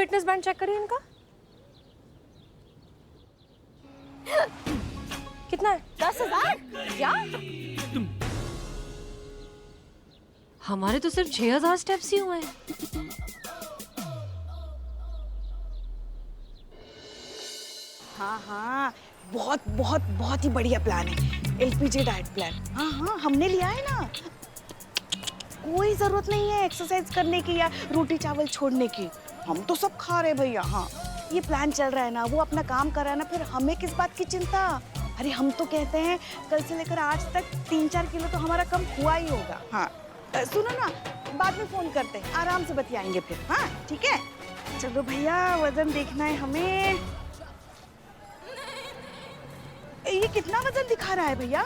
Fitness band check करिए इनका। कितना है? 10,000? क्या? हमारे तो सिर्फ 6,000 स्टेप्स ही हुए हैं। हाँ हाँ, बहुत बहुत बहुत ही बढ़िया प्लान है, एलपीजी डाइट प्लान। हाँ हाँ, हमने लिया है ना। कोई जरूरत नहीं है एक्सरसाइज करने की या रोटी चावल छोड़ने की। हम तो सब खा रहे भैया। हाँ, ये प्लान चल रहा है ना, वो अपना काम कर रहा है ना, फिर हमें किस बात की चिंता। अरे हम तो कहते हैं कल से लेकर आज तक 3-4 किलो तो हमारा कम हुआ ही होगा। हाँ सुनो ना, बाद में फोन करते हैं, आराम से बतियाएंगे फिर। हाँ ठीक है, चलो भैया वजन देखना है हमें। ये कितना वजन दिखा रहा है भैया?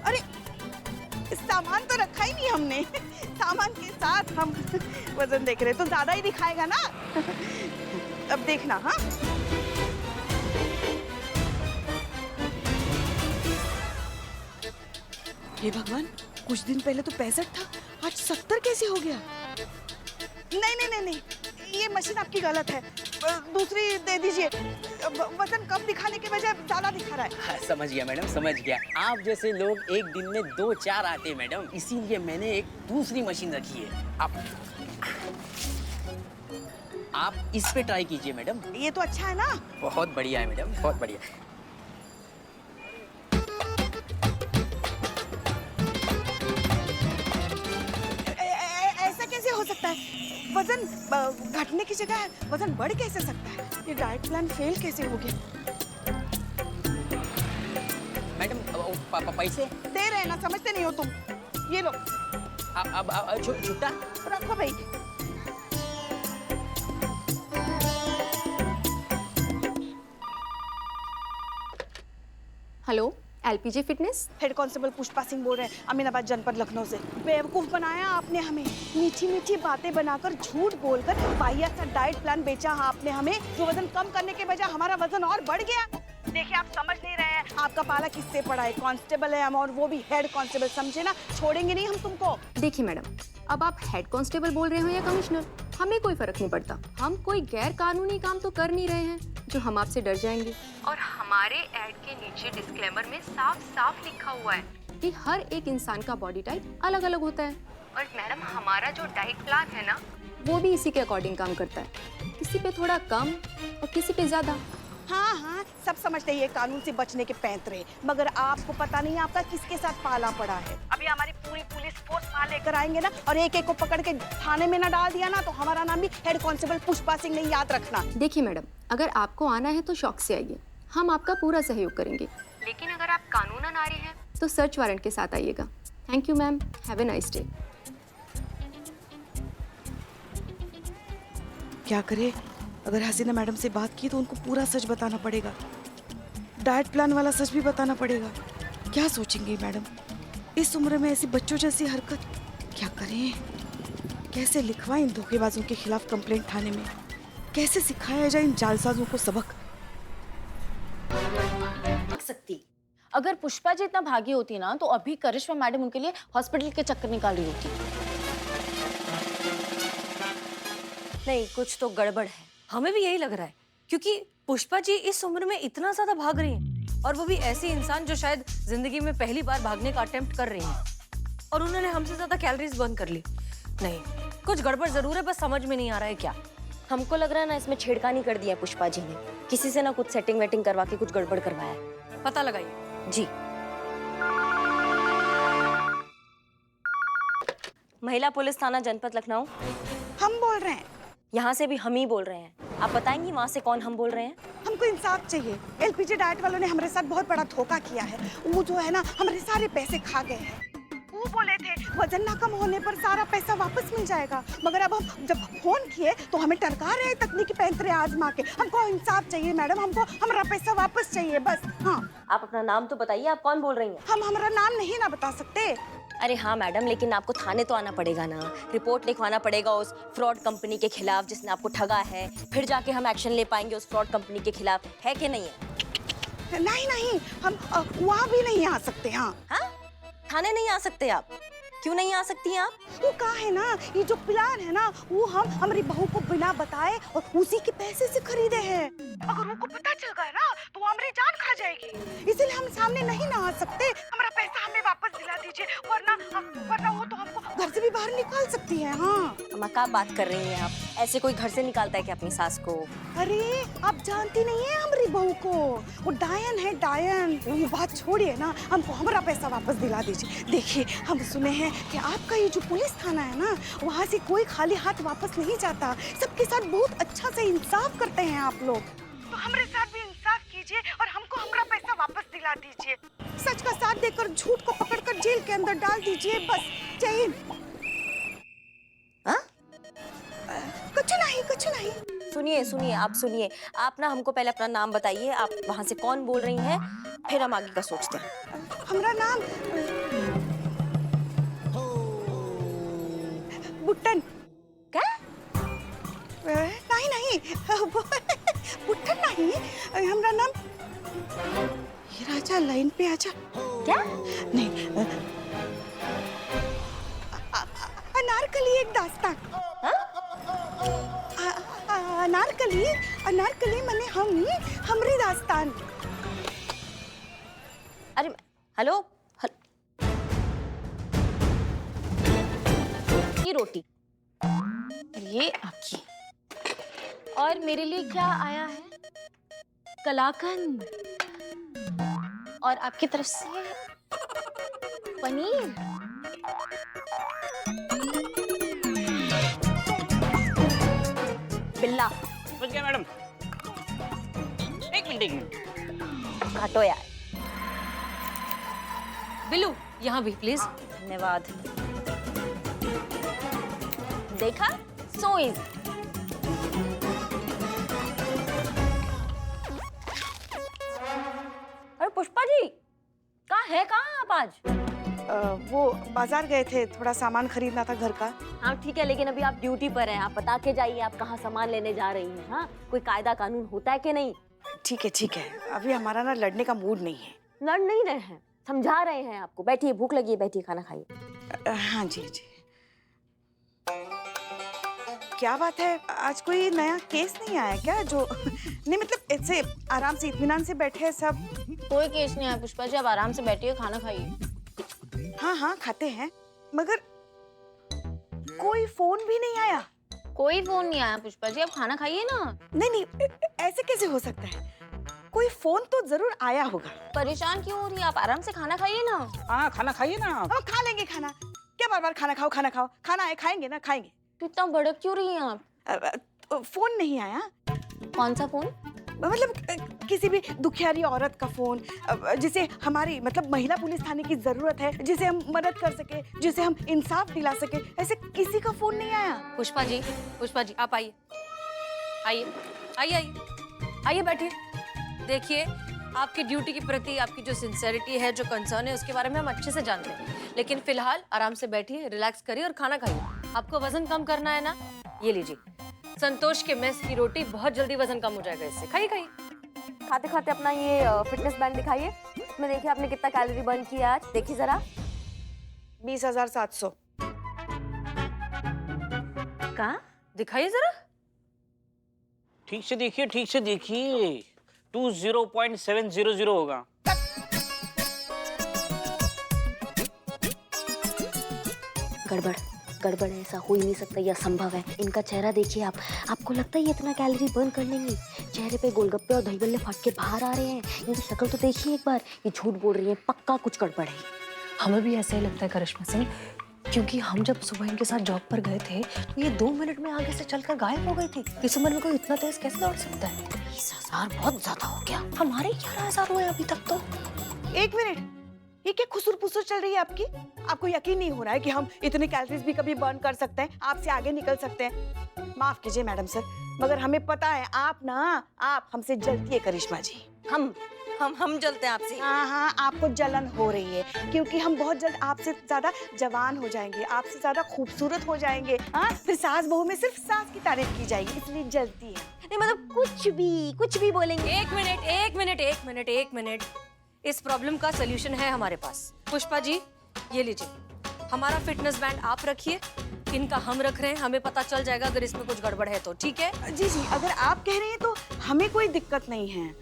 अरे सामान तो रखा ही नहीं हमने। सामान के साथ हम वजन देख रहे, तो ज्यादा ही दिखाएगा ना। अब देखना। हाँ हे भगवान, कुछ दिन पहले तो 65 था, आज 70 कैसे हो गया? नहीं नहीं नहीं नहीं, ये मशीन आपकी गलत है, दूसरी दे दीजिए। वजन कम दिखाने के बजाय ज्यादा दिखा रहा है। हाँ, समझ गया मैडम, समझ गया। आप जैसे लोग एक दिन में 2-4 आते हैं मैडम, इसीलिए मैंने एक दूसरी मशीन रखी है। आप इस पे ट्राई कीजिए मैडम। ये तो अच्छा है ना? बहुत बढ़िया है मैडम, बहुत बढ़िया। ऐसा कैसे हो सकता है? वजन घटने की जगह वजन बढ़ कैसे सकता है? ये डाइट प्लान फेल कैसे हो गया? मैडम पैसे दे रहे हैं ना, समझते नहीं हो तुम। ये लो। अब छुट्टा रखो भाई। Hello, LPG fitness. Head constable Pushpa Singh बोल रहे हैं, अमीनाबाद जनपद लखनऊ से। बेवकूफ बनाया आपने हमें, मीठी मीठी बातें बनाकर, झूठ बोलकर वाहियात सा डाइट प्लान बेचा आपने हमें, जो वजन कम करने के बजाय हमारा वजन और बढ़ गया। देखिए आप समझ नहीं रहे हैं, आपका पाला किससे पड़ा है। कांस्टेबल है हम, और वो भी हेड कांस्टेबल, समझे ना? छोड़ेंगे नहीं हम तुमको। देखिए मैडम, अब आप हेड कांस्टेबल बोल रहे हो या कमिश्नर, हमें कोई फर्क नहीं पड़ता। हम कोई गैर कानूनी काम तो कर नहीं रहे हैं जो हम आपसे डर जाएंगे। और हमारे ऐड के नीचे डिस्क्लेमर में साफ साफ लिखा हुआ है कि हर एक इंसान का बॉडी टाइप अलग अलग होता है। और मैडम, हमारा जो डाइट प्लान है ना, वो भी इसी के अकॉर्डिंग काम करता है। किसी पे थोड़ा कम और किसी पे ज्यादा। हाँ हाँ, सब समझते हैं ये कानून से बचने के पैंतरे, मगर आपको पता नहीं आपका किसके साथ पाला पड़ा है। अभी हमारी पूरी पुलिस फोर्स वहाँ लेकर आएंगे ना, और एक एक को पकड़ के थाने में ना डाल दिया ना, तो हमारा नाम भी हेड कांस्टेबल पुष्पा सिंह नहीं, याद रखना। देखिए मैडम, अगर आपको आना है तो शौक से आइए, हम आपका पूरा सहयोग करेंगे। लेकिन अगर आप कानूनन आ रहे हैं तो सर्च वारंट के साथ आइएगा। Thank you ma'am, have a nice day. क्या करे? अगर हसीना मैडम से बात की तो उनको पूरा सच बताना पड़ेगा, डाइट प्लान वाला सच भी बताना पड़ेगा। क्या सोचेंगी मैडम? इस उम्र में ऐसी बच्चों जैसी हरकत। क्या करें? कैसे लिखवाएं इन धोखेबाजों के खिलाफ कंप्लेंट थाने में? कैसे सिखाया जाए इन जालसाजों को सबक? सकती। अगर पुष्पा जी इतना भागी होती ना, तो अभी करिश्मा मैडम उनके लिए हॉस्पिटल के चक्कर निकाल रही होती। नहीं, कुछ तो गड़बड़ है। हमें भी यही लग रहा है, क्योंकि पुष्पा जी इस उम्र में इतना ज्यादा भाग रही हैं, और वो भी ऐसी इंसान जो शायद जिंदगी में पहली बार भागने का अटेम्प्ट कर रही हैं, और उन्होंने हमसे ज्यादा कैलोरीज बर्न कर ली। नहीं, कुछ गड़बड़ जरूर है, बस समझ में नहीं आ रहा है क्या। हमको लग रहा है ना, इसमें छेड़खानी कर दिया पुष्पा जी ने, किसी से ना कुछ सेटिंग वेटिंग करवा के कुछ गड़बड़ करवाया है। पता लगाइए जी। महिला पुलिस थाना जनपद लखनऊ। हम बोल रहे हैं। यहाँ से भी हम ही बोल रहे हैं। आप बताएंगी वहाँ से कौन हम बोल रहे हैं? हमको इंसाफ चाहिए। एलपीजी डाइट वालों ने हमारे साथ बहुत बड़ा धोखा किया है। वो जो है ना, हमारे सारे पैसे खा गए हैं। वो बोले थे वजन ना कम होने पर सारा पैसा वापस मिल जाएगा, मगर अब हम जब फोन किए तो हमें टरका रहे हैं तकनीकी पैंतरे आजमा के। हमको इंसाफ चाहिए मैडम, हमको हमारा पैसा वापस चाहिए बस। हाँ, आप अपना नाम तो बताइए, आप कौन बोल रही हैं? हम हमारा नाम नहीं ना बता सकते। अरे हाँ मैडम, लेकिन आपको थाने तो आना पड़ेगा ना, रिपोर्ट लिखवाना पड़ेगा उस फ्रॉड कंपनी के खिलाफ जिसने आपको ठगा है, फिर जाके हम एक्शन ले पाएंगे उस फ्रॉड कंपनी के खिलाफ, है कि नहीं है? नहीं नहीं, हम वहाँ भी नहीं आ सकते। हाँ हाँ, थाने नहीं आ सकते आप? क्यों नहीं आ सकती हैं आप? वो कहा है ना, ये जो प्लान है ना, वो हम हमारी बहू को बिना बताए और उसी के पैसे से खरीदे हैं। अगर उनको पता चल गया ना तो वो हमारी जान खा जाएगी, इसलिए हम सामने नहीं ना आ सकते। हमारा पैसा हमें वापस दिला दीजिए, वरना वो तो हमको घर से भी बाहर निकाल सकती है। हाँ अम्मा क्या बात कर रही हैं आप? ऐसे कोई घर से निकालता है क्या अपनी सास को? अरे आप जानती नहीं है हमारी बहू को, वो डायन है डायन। वो बात छोड़िए ना, हमको हमारा पैसा वापस दिला दीजिए। देखिए हम सुने हैं कि आपका ये जो पुलिस थाना है ना, वहाँ से कोई खाली हाथ वापस नहीं जाता, सबके साथ बहुत अच्छा से इंसाफ करते हैं आप लोग। तो हमारे साथ भी इंसाफ कीजिए और हमको हमारा पैसा वापस दिला दीजिए। सच का साथ देकर झूठ को पकड़कर जेल के अंदर डाल दीजिए, बस। जय हिंद। हाँ? कुछ नहीं। सुनिए आप ना हमको पहले अपना नाम बताइए, आप वहाँ से कौन बोल रही हैं, फिर हम आगे का सोचते हैं। हमारा नाम बुट्टन। क्या? नहीं बुट्टन नहीं, हमारा नाम। ये राजा लाइन पे आजा। क्या? नहीं, अनारकली एक दास्तान। अनारकली मने हमरी दास्तान। अरे हेलो, ये रोटी, ये आपकी, और मेरे लिए क्या आया है? कलाकंद, और आपकी तरफ से पनीर। बिल्ला बच गया मैडम। एक मिनट। काटो यार। बिल्लू यहाँ भी प्लीज। धन्यवाद। देखा, सो इजी। अरे पुष्पा जी, कहाँ आप आज? वो बाजार गए थे, थोड़ा सामान खरीदना था घर का। हाँ ठीक है, लेकिन अभी आप ड्यूटी पर हैं, आप बता के जाइए आप कहाँ सामान लेने जा रही हैं। हाँ, कोई कायदा कानून होता है कि नहीं? ठीक है, अभी हमारा ना लड़ने का मूड नहीं है। लड़ नहीं रहे हैं, समझा रहे हैं आपको। बैठिए, भूख लगी है, बैठिए, खाना खाइए। हाँ जी। क्या बात है, आज कोई नया केस नहीं आया क्या? जो नहीं मतलब ऐसे आराम से इत्मीनान से बैठे हैं सब। कोई केस नहीं आया पुष्पा जी, आप आराम से बैठिए, खाना खाइए। हाँ खाते हैं, मगर कोई फोन भी नहीं आया। कोई फोन नहीं आया पुष्पा जी, आप खाना खाइए ना। नहीं, ऐसे कैसे हो सकता है? कोई फोन तो जरूर आया होगा। परेशान क्यों हो रही है? आप आराम से खाना खाइए ना। हाँ खाना खाइए ना। हम खा लेंगे खाना, क्या बार बार खाना खाओ। खाना है, खाएंगे ना, खाएंगे। तो इतना भड़क क्यों रही हैं आप? फोन नहीं आया। कौन सा फोन? मतलब किसी भी दुखियारी औरत का फोन, जिसे हमारी मतलब महिला पुलिस थाने की जरूरत है, जिसे हम मदद कर सके, जिसे हम इंसाफ दिला सके, ऐसे किसी का फोन नहीं आया। पुष्पा जी आप आइए, आइए बैठिए। देखिए, आपकी ड्यूटी के प्रति आपकी जो सिंसेरिटी है, जो कंसर्न है, उसके बारे में हम अच्छे से जानते हैं। लेकिन फिलहाल आराम से बैठिए, रिलैक्स करिए और खाना खाइए। आपको वजन कम करना है ना, ये लीजिए संतोष के मेस की रोटी, बहुत जल्दी वजन कम हो जाएगा इससे। खाइए। खाते खाते अपना ये फिटनेस बैंड दिखाइए। मैं देखिए आपने कितना कैलोरी बर्न किया आज, देखिए जरा। 20,700। कहाँ? दिखाइए जरा। ठीक से देखिए 20.700 होगा। गड़बड़ है, ऐसा हो ही नहीं सकता, यह असंभव है। इनका चेहरा देखिए आप, आपको लगता है ये इतना कैलोरी बर्न कर लेंगी? चेहरे पे गोलगप्पे और दही बल्ले फट के बाहर आ रहे हैं। इनकी शक्ल तो देखिए एक बार, ये झूठ बोल रही है, पक्का कुछ गड़बड़ है। हमें भी ऐसा ही लगता है करिश्मा सिंह, क्योंकि हम जब सुबह इनके साथ जॉब पर गए थे तो ये 2 मिनट में आगे से चलकर गायब हो गई थी। इस उम्र में कोई इतना तेज कैसे दौड़ सकता है? 20,000 बहुत ज्यादा हो गया। हमारे 11,000 हुए अभी तक तो। एक मिनट, ये क्या खुसुर-पुसुर चल रही है आपकी? आपको यकीन नहीं हो रहा है कि हम इतने कैलोरीज भी कभी बर्न कर सकते हैं, आपसे आगे निकल सकते हैं? माफ कीजिए मैडम सर, मगर हमें पता है आप हमसे जलती है करिश्मा जी। हम जलते हैं आपसे। हाँ, आपको जलन हो रही है, क्योंकि हम बहुत जल्द आपसे ज्यादा जवान हो जाएंगे, आपसे ज्यादा खूबसूरत हो जाएंगे। हाँ, फिर सास बहू में सिर्फ सास की तारीफ की जाएगी, इसलिए जलती है। नहीं मतलब कुछ भी बोलेंगे। एक मिनट। इस प्रॉब्लम का सलूशन है हमारे पास। पुष्पा जी, ये लीजिए, हमारा फिटनेस बैंड आप रखिए, इनका हम रख रहे हैं, हमें पता चल जाएगा अगर इसमें कुछ गड़बड़ है तो, ठीक है? जी जी, अगर आप कह रहे हैं तो हमें कोई दिक्कत नहीं है।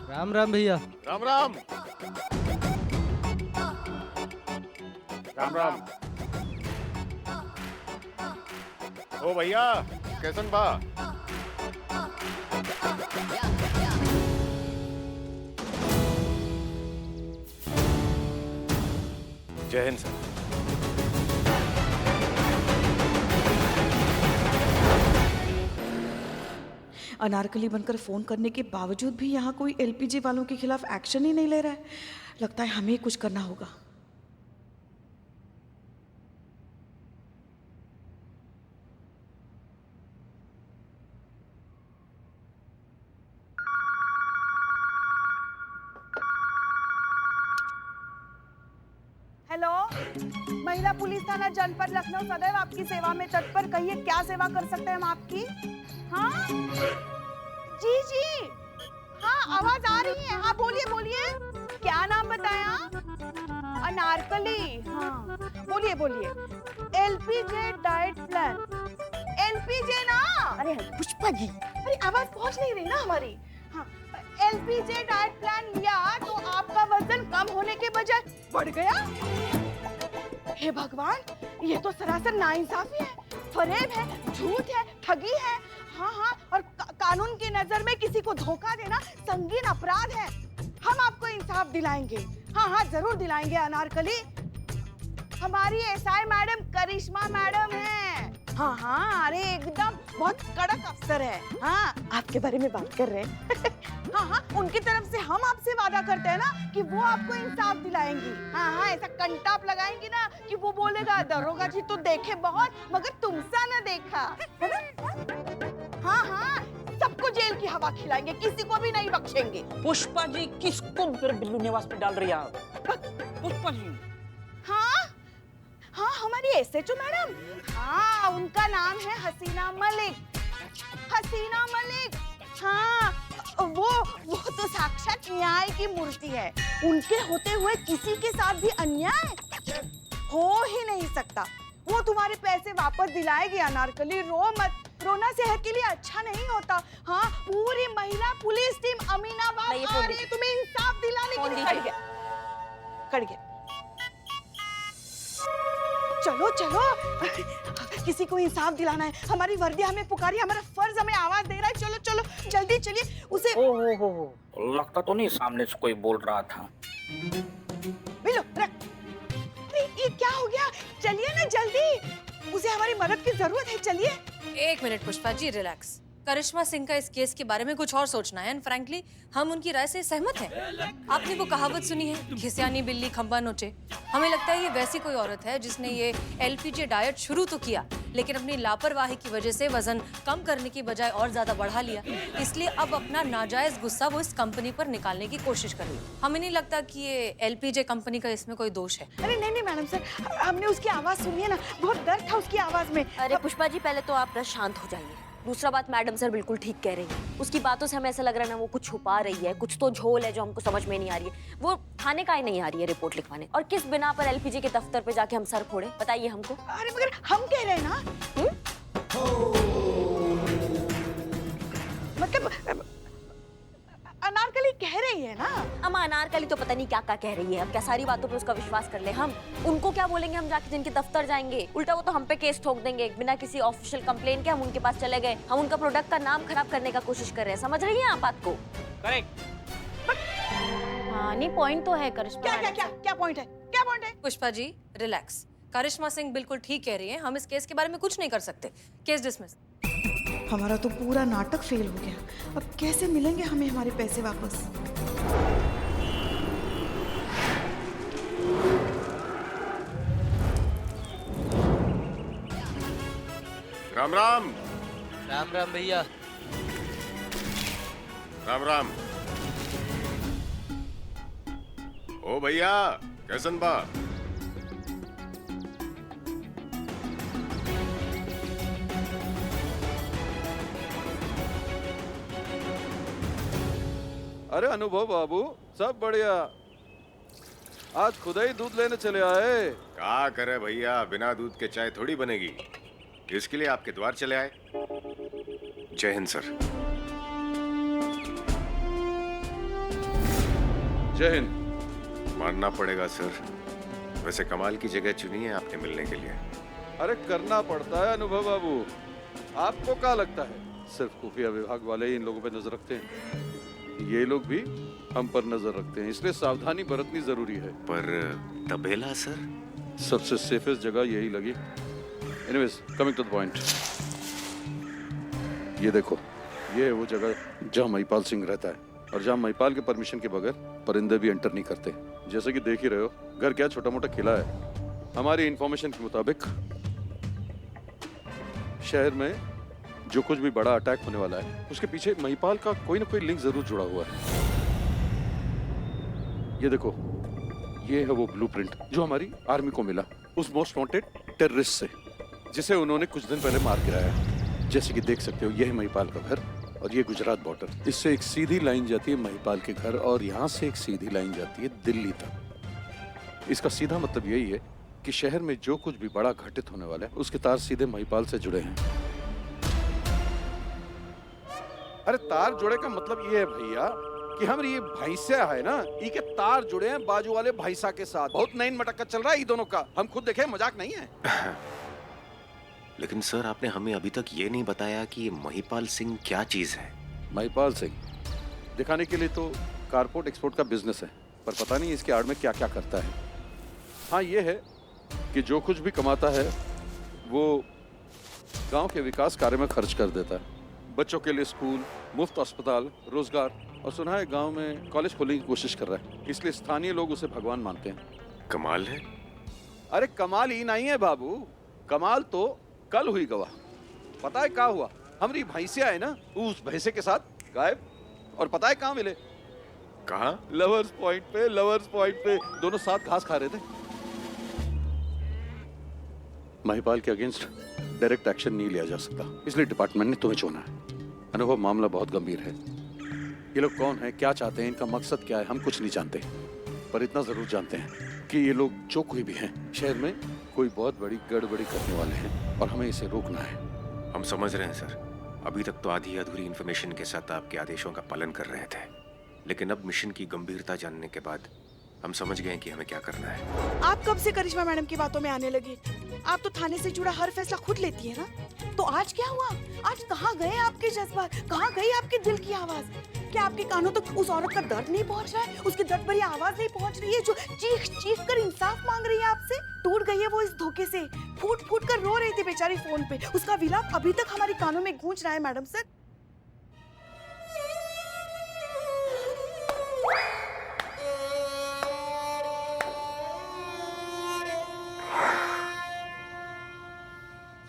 राम राम भैया। राम राम। राम राम। ओ भैया, कैसन बा? जय हिंद सर। अनारकली बनकर फोन करने के बावजूद भी यहाँ कोई एलपीजी वालों के खिलाफ एक्शन ही नहीं ले रहा है। लगता है हमें ही कुछ करना होगा। हेलो, महिला पुलिस थाना जनपद लखनऊ सदैव आपकी सेवा में तत्पर। कहिए क्या सेवा कर सकते हैं हम आपकी? हाँ जी जी, हाँ आवाज आ रही है। हाँ बोलिए बोलिए, क्या नाम बताया? अनारकली। हाँ बोलिए बोलिए। LPG diet plan. एलपीजे ना? अरे पुष्पा जी, अरे आवाज पहुंच नहीं रही ना हमारी। हाँ, एलपीजे डाइट प्लान लिया तो आपका वजन कम होने के बजाय बढ़ गया। हे भगवान, ये तो सरासर नाइंसाफी है, फरेब है, झूठ है, ठगी है। हाँ हाँ, और कानून की नजर में किसी को धोखा देना संगीन अपराध है। हम आपको इंसाफ दिलाएंगे। हाँ हाँ जरूर दिलाएंगे अनारकली। हमारी एसआई मैडम करिश्मा मैडम है। हाँ हाँ, अरे एकदम बहुत कड़क अफसर है। हाँ, आपके बारे में बात कर रहे हैं। हाँ हाँ, उनकी तरफ से हम आपसे वादा करते हैं ना कि वो आपको इंसाफ दिलाएंगी। हाँ हाँ, ऐसा कंटाप लगाएंगी ना कि वो बोलेगा दरोगा जी तो देखे बहुत मगर तुमसा न देखा, है ना? हाँ हाँ, सबको जेल की हवा खिलाएंगे, किसी को भी नहीं बख्शेंगे। पुष्पा जी किसको फिर बिल्लू निवास पे डाल रही है आप? पुष्पा जी। हाँ हाँ, हमारी एसएचओ मैडम। हाँ, उनका नाम है हसीना मलिक। हसीना मलिक। हाँ, वो तो साक्षात न्याय की मूर्ति है। उनके होते हुए किसी के साथ भी अन्याय हो ही नहीं सकता। वो तुम्हारे पैसे वापस दिलाएगी अनारकली, रो मत। रोना सेहत के लिए अच्छा नहीं होता। हाँ, पूरी महिला पुलिस टीम अमीनाबाद आ रही है तुम्हें इंसाफ दिलाने के लिए। कट गया। चलो चलो, किसी को इंसाफ दिलाना है। हमारी वर्दी हमें पुकारी, हमारा फर्ज हमें आवाज दे रहा है। चलो चलो जल्दी चलिए उसे। हो लगता तो नहीं सामने से कोई बोल रहा था। मिलो रख। अरे ये क्या हो गया? चलिए ना जल्दी, उसे हमारी मदद की जरूरत है। चलिए। 1 मिनट पुष्पा जी, रिलैक्स। करिश्मा सिंह का इस केस के बारे में कुछ और सोचना है एंड फ्रैंकली हम उनकी राय से सहमत हैं। आपने वो कहावत सुनी है, घिसियानी बिल्ली खंबा नोचे? हमें लगता है ये वैसी कोई औरत है जिसने ये एलपीजे डाइट शुरू तो किया लेकिन अपनी लापरवाही की वजह से वजन कम करने की बजाय और ज्यादा बढ़ा लिया। इसलिए अब अपना नाजायज गुस्सा वो इस कंपनी पर निकालने की कोशिश कर रही है। हमें नहीं लगता कि ये एलपीजे कंपनी का इसमें कोई दोष है। अरे नहीं नहीं मैडम सर, हमने उसकी आवाज सुनी है ना, बहुत दर्द था उसकी आवाज में। अरे पुष्पा जी, पहले तो आप बस शांत हो जाइए। दूसरा बात, मैडम सर बिल्कुल ठीक कह रही है। उसकी बातों से हमें ऐसा लग रहा है ना वो कुछ छुपा रही है, कुछ तो झोल है जो हमको समझ में नहीं आ रही है। वो थाने का ही नहीं आ रही है रिपोर्ट लिखवाने, और किस बिना पर एलपीजी के दफ्तर पे जाके हम सर फोड़े, बताइए हमको। अरे मगर हम कह रहे हैं ना, मतलब अनारकली कह रही है ना। अम्मा अनारकली तो पता नहीं क्या क्या कह रही है। अब क्या सारी बातों पे उसका विश्वास कर ले हम? उनको क्या बोलेंगे हम जाके जिनके दफ्तर जाएंगे? उल्टा वो तो हम पे केस ठोक देंगे। बिना किसी ऑफिशियल कंप्लेन के हम उनके पास चले गए, हम उनका प्रोडक्ट का नाम खराब करने का कोशिश कर रहे हैं। समझ रही हैं आप बात को? करेक्ट। हाँ नहीं, पॉइंट तो है करिश्मा। क्या क्या क्या क्या पॉइंट है? क्या पॉइंट है? पुष्पा जी रिलैक्स। करिश्मा सिंह बिल्कुल ठीक कह रही है, हम इस केस के बारे में कुछ नहीं कर सकते। Case dismiss. हमारा तो पूरा नाटक फेल हो गया। अब कैसे मिलेंगे हमें हमारे पैसे वापस? राम राम। राम राम भैया। राम राम। ओ भैया, कैसन बा? अरे अनुभव बाबू, सब बढ़िया। आज खुदा ही दूध लेने चले आए। क्या करे भैया, बिना दूध के चाय थोड़ी बनेगी। इसके लिए आपके द्वार चले आए। जय हिंद सर। जय हिंद। मानना पड़ेगा सर, वैसे कमाल की जगह चुनी है आपने मिलने के लिए। अरे करना पड़ता है अनुभव बाबू। आपको क्या लगता है सिर्फ खुफिया विभाग वाले ही इन लोगों पे नजर रखते हैं? ये लोग भी हम पर नजर रखते हैं, इसलिए सावधानी बरतनी जरूरी है। पर तबेला सर? सबसे सेफेस्ट जगह यही लगी। Anyways, coming to the point. ये देखो, ये है वो जगह जहाँ महिपाल सिंह रहता है और जहाँ महिपाल के परमिशन के बगैर परिंदे भी एंटर नहीं करते। जैसे कि देख ही रहे हो, घर क्या छोटा मोटा किला है। हमारी इंफॉर्मेशन के मुताबिक शहर में जो कुछ भी बड़ा अटैक होने वाला है उसके पीछे महिपाल का कोई ना कोई लिंक जरूर जुड़ा हुआ है। ये देखो, ये है वो ब्लूप्रिंट जो हमारी आर्मी को मिला उस मोस्ट वांटेड टेररिस्ट से, जिसे उन्होंने कुछ दिन पहले मार गिराया। जैसे कि देख सकते हो, ये है महिपाल का घर और ये गुजरात बॉर्डर। इससे एक सीधी लाइन जाती है महिपाल के घर और यहाँ से एक सीधी लाइन जाती है दिल्ली तक। इसका सीधा मतलब यही है कि शहर में जो कुछ भी बड़ा घटित होने वाला है उसके तार सीधे महिपाल से जुड़े हैं। अरे तार जुड़े का मतलब ये है भैया कि हमारी ये भैंसिया है ना, ये के तार जुड़े हैं बाजू वाले भैंसा के साथ। बहुत नैन मटक्का चल रहा है ये दोनों का, हम खुद देखे, मजाक नहीं है। लेकिन सर, आपने हमें अभी तक ये नहीं बताया कि ये महिपाल सिंह क्या चीज है। महिपाल सिंह दिखाने के लिए तो कारपोर्ट एक्सपोर्ट का बिजनेस है, पर पता नहीं इसके आड़ में क्या क्या करता है। हाँ, ये है कि जो कुछ भी कमाता है वो गांव के विकास कार्य में खर्च कर देता है। बच्चों के लिए स्कूल, मुफ्त अस्पताल, रोजगार, और सुना है गांव में कॉलेज खोलने की कोशिश कर रहा है, इसलिए स्थानीय लोग उसे भगवान मानते हैं। कमाल है। अरे कमाल ही नहीं है बाबू, कमाल तो कल हुई गवाह। पता है क्या हुआ? हमारी भैंसिया है ना, उस भैंसे के साथ गायब। और पता है कहाँ मिले? कहाँ? लवर्स पॉइंट पे। लवर्स पॉइंट पे दोनों साथ घास खा रहे थे। महिपाल के अगेंस्ट डायरेक्ट एक्शन नहीं लिया जा सकता, इसलिए डिपार्टमेंट ने तुम्हें चुना है। अनुभव, मामला बहुत गंभीर है। ये लोग कौन है, क्या चाहते हैं, इनका मकसद क्या है, हम कुछ नहीं जानते, पर इतना जरूर जानते हैं कि ये लोग जो कोई भी हैं शहर में कोई बहुत बड़ी गड़बड़ी करने वाले हैं और हमें इसे रोकना है। हम समझ रहे हैं सर। अभी तक तो आधी अधूरी इन्फॉर्मेशन के साथ आपके आदेशों का पालन कर रहे थे, लेकिन अब मिशन की गंभीरता जानने के बाद हम समझ गए कि हमें क्या करना है। आप कब से करिश्मा मैडम की बातों में आने लगी? आप तो थाने से जुड़ा हर फैसला खुद लेती है ना, तो आज क्या हुआ? आज कहाँ गए आपके जज्बात, कहाँ गई आपके दिल की आवाज? क्या आपके कानों तक उस औरत का दर्द नहीं पहुँच रहा है? उसकी दर्द भरी आवाज नहीं पहुँच रही है जो चीख चीख कर इंसाफ मांग रही है आपसे? टूट गई है वो इस धोखे से, फूट फूट कर रो रही थी बेचारी फोन पे। उसका विलाप अभी तक हमारे कानों में गूंज रहा है मैडम सर।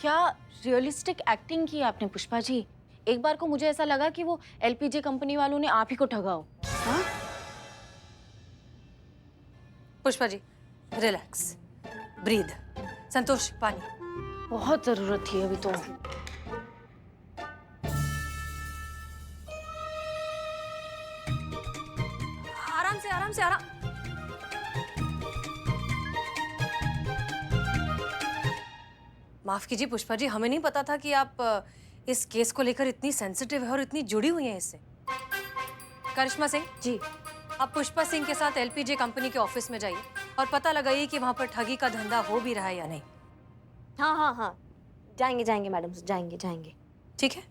क्या रियलिस्टिक एक्टिंग की आपने पुष्पा जी। एक बार को मुझे ऐसा लगा कि वो एलपीजे कंपनी वालों ने आप ही को ठगा हो। हाँ? Pushpa ji, relax, breathe. संतोष, पानी। बहुत जरूरत थी अभी तो। आराम से, आराम से, आराम। माफ कीजिए पुष्पा जी, हमें नहीं पता था कि आप इस केस को लेकर इतनी सेंसिटिव है और इतनी जुड़ी हुई हैं इससे। करिश्मा सिंह जी, आप पुष्पा सिंह के साथ एलपीजे कंपनी के ऑफिस में जाइए और पता लगाइए कि वहां पर ठगी का धंधा हो भी रहा है या नहीं। हाँ हाँ हाँ, जाएंगे जाएंगे मैडम, जाएंगे जाएंगे। ठीक है।